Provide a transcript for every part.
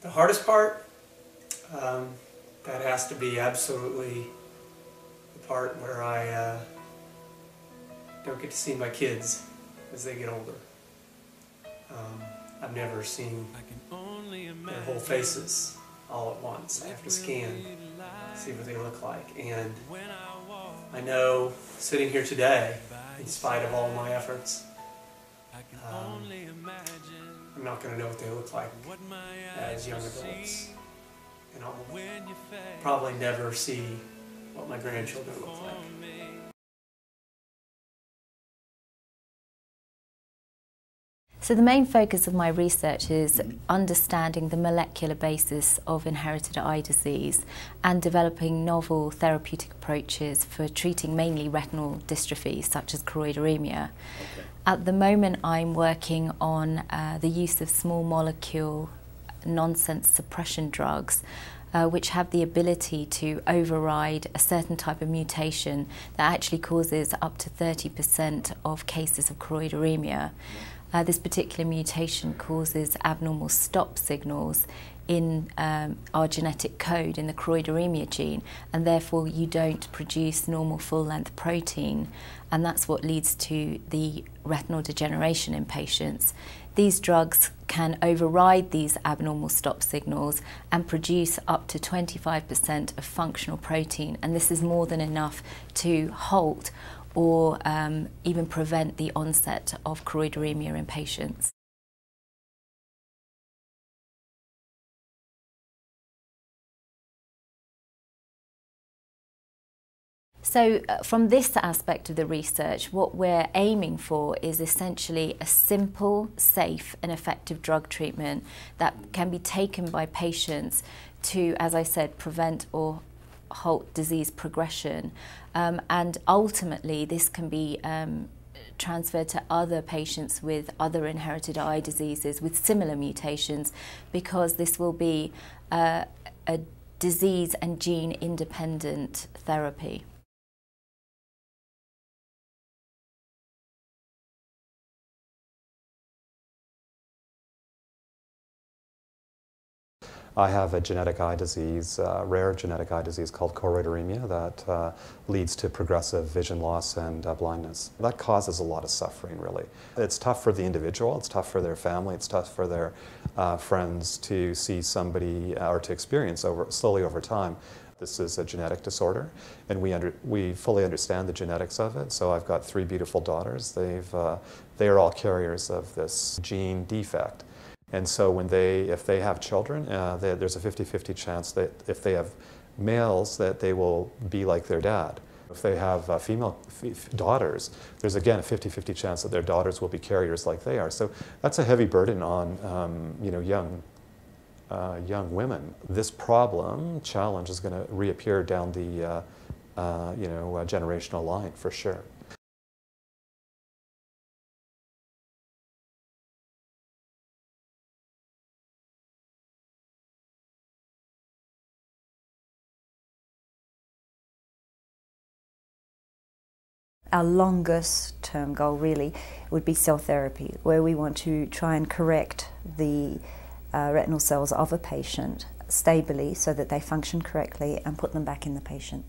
The hardest part, that has to be absolutely the part where I don't get to see my kids as they get older. I've never seen their whole faces all at once. I have to scan, see what they look like. And I know, sitting here today, in spite of all my efforts, I'm not going to know what they look like as young adults. And I'll probably never see what my grandchildren look like. So the main focus of my research is understanding the molecular basis of inherited eye disease and developing novel therapeutic approaches for treating mainly retinal dystrophies such as choroideremia. Okay. At the moment I'm working on the use of small molecule nonsense suppression drugs which have the ability to override a certain type of mutation that actually causes up to 30% of cases of choroideremia. This particular mutation causes abnormal stop signals in our genetic code in the choroideremia gene, and therefore you don't produce normal full-length protein, and that's what leads to the retinal degeneration in patients. These drugs can override these abnormal stop signals and produce up to 25% of functional protein, and this is more than enough to halt or even prevent the onset of choroideremia in patients. So from this aspect of the research, what we're aiming for is essentially a simple, safe and effective drug treatment that can be taken by patients to, as I said, prevent or halt disease progression, and ultimately this can be transferred to other patients with other inherited eye diseases with similar mutations, because this will be a disease and gene independent therapy. I have a genetic eye disease, rare genetic eye disease called choroideremia that leads to progressive vision loss and blindness. That causes a lot of suffering, really. It's tough for the individual, it's tough for their family, it's tough for their friends to see somebody or to experience slowly over time. This is a genetic disorder, and we fully understand the genetics of it. So I've got 3 beautiful daughters. They are all carriers of this gene defect. And so if they have children, there's a 50-50 chance that if they have males that they will be like their dad. If they have female daughters, there's again a 50-50 chance that their daughters will be carriers like they are. So that's a heavy burden on young women. This challenge is going to reappear down the generational line for sure. Our longest term goal really would be cell therapy, where we want to try and correct the retinal cells of a patient stably so that they function correctly and put them back in the patient.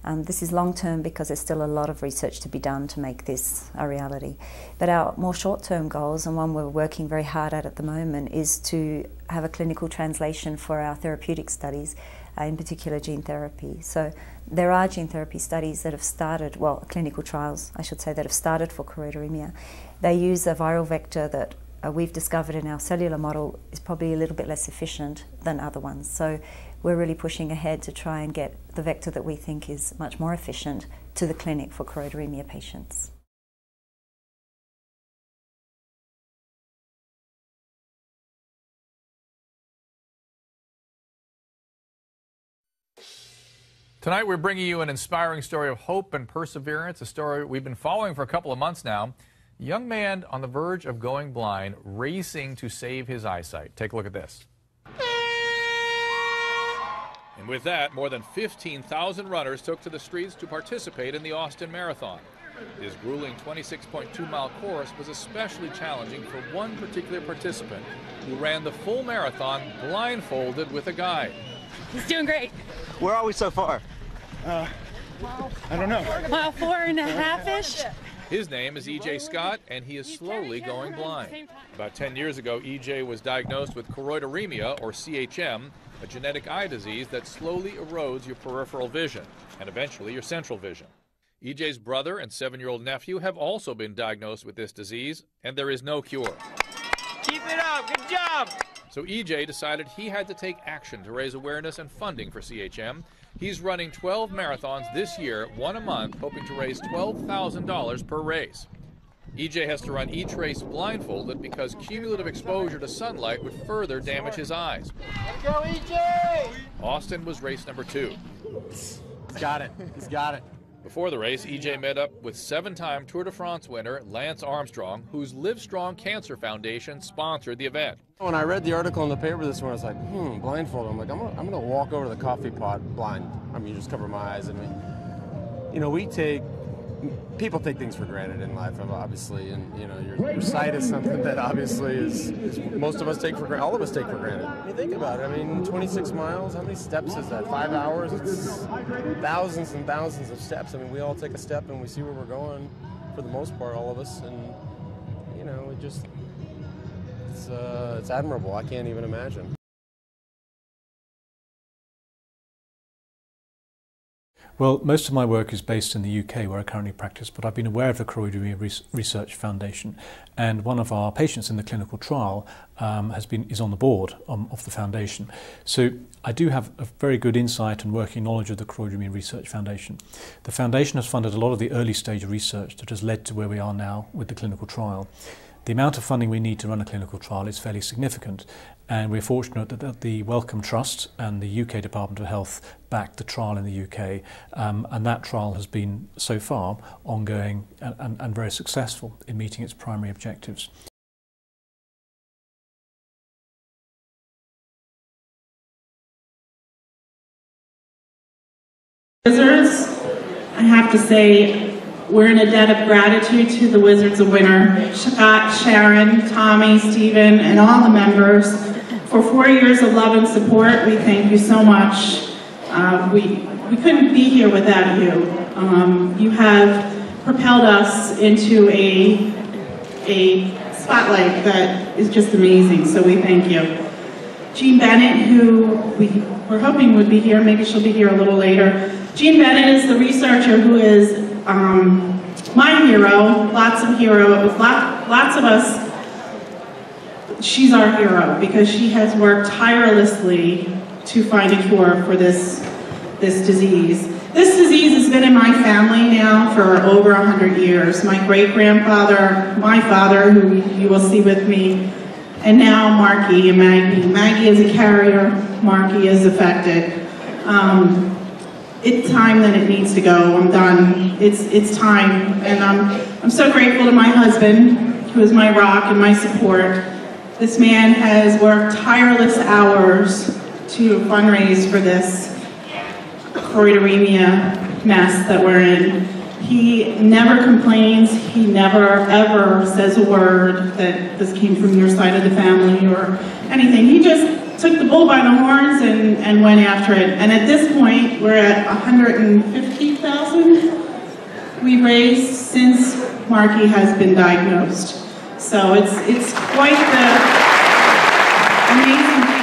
This is long term because there's still a lot of research to be done to make this a reality. But our more short term goals, and one we're working very hard at the moment, is to have a clinical translation for our therapeutic studies, in particular gene therapy. So there are gene therapy studies that have started, well, clinical trials, I should say, that have started for choroideremia. They use a viral vector that we've discovered in our cellular model is probably a little bit less efficient than other ones. So we're really pushing ahead to try and get the vector that we think is much more efficient to the clinic for choroideremia patients. Tonight we're bringing you an inspiring story of hope and perseverance, a story we've been following for a couple of months now. A young man on the verge of going blind, racing to save his eyesight. Take a look at this. And with that, more than 15,000 runners took to the streets to participate in the Austin Marathon. His grueling 26.2-mile course was especially challenging for one particular participant who ran the full marathon blindfolded with a guide. He's doing great. Where are we so far? I don't know. Mile 4.5-ish. His name is E.J. Scott, and he is slowly going blind. About 10 years ago, E.J. was diagnosed with choroideremia, or CHM, a genetic eye disease that slowly erodes your peripheral vision and eventually your central vision. E.J.'s brother and 7-year-old nephew have also been diagnosed with this disease, and there is no cure. Keep it up, good job! So E.J. decided he had to take action to raise awareness and funding for CHM. He's running 12 marathons this year, one a month, hoping to raise $12,000 per race. E.J. has to run each race blindfolded because cumulative exposure to sunlight would further damage his eyes. Let's go, E.J.! Austin was race number 2. He's got it. He's got it. Before the race, E.J. met up with 7-time Tour de France winner Lance Armstrong, whose Livestrong Cancer Foundation sponsored the event. When I read the article in the paper this morning, I was like, blindfold. I'm like, I'm gonna walk over to the coffee pot blind. I mean, you just cover my eyes. You know, people take things for granted in life, obviously, and you know, your sight is something that obviously is most of us take for granted. All of us take for granted. When you think about it, I mean, 26 miles, how many steps is that? 5 hours? It's thousands and thousands of steps. I mean, we all take a step and we see where we're going, for the most part, all of us, and you know, it's admirable. I can't even imagine. Well, most of my work is based in the UK, where I currently practice, but I've been aware of the Choroideremia Research Foundation, and one of our patients in the clinical trial is on the board of the foundation. So I do have a very good insight and working knowledge of the Choroideremia Research Foundation. The foundation has funded a lot of the early stage research that has led to where we are now with the clinical trial. The amount of funding we need to run a clinical trial is fairly significant, and we're fortunate that the Wellcome Trust and the UK Department of Health backed the trial in the UK, and that trial has been so far ongoing and very successful in meeting its primary objectives. Wizards, I have to say, we're in a debt of gratitude to the Wizards of Winter, Scott, Sharon, Tommy, Stephen, and all the members. For 4 years of love and support, we thank you so much. We couldn't be here without you. You have propelled us into a spotlight that is just amazing, so we thank you. Jean Bennett, who we were hoping would be here, maybe she'll be here a little later. Jean Bennett is the researcher who is my hero, lots of us. She's our hero because she has worked tirelessly to find a cure for this disease. This disease has been in my family now for over 100 years. My great-grandfather, my father, who you will see with me, and now Marky and Maggie. Maggie is a carrier, Marky is affected. It's time that it needs to go. I'm done. It's time, and I'm so grateful to my husband, who is my rock and my support. This man has worked tireless hours to fundraise for this choroideremia mess that we're in. He never complains. He never ever says a word that this came from your side of the family or anything. He just took the bull by the horns and went after it. And at this point, we're at $150,000 we raised since Marky has been diagnosed. So it's quite the amazing feat.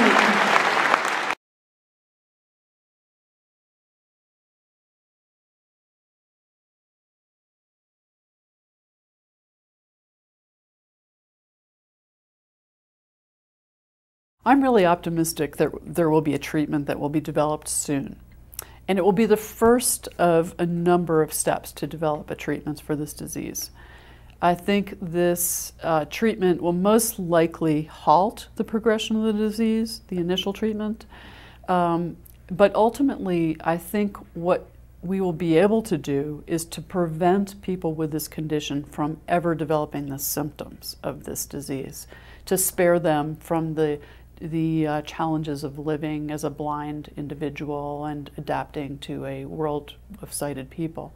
I'm really optimistic that there will be a treatment that will be developed soon. And it will be the first of a number of steps to develop a treatment for this disease. I think this treatment will most likely halt the progression of the disease, the initial treatment. But ultimately, I think what we will be able to do is to prevent people with this condition from ever developing the symptoms of this disease, to spare them from the challenges of living as a blind individual and adapting to a world of sighted people.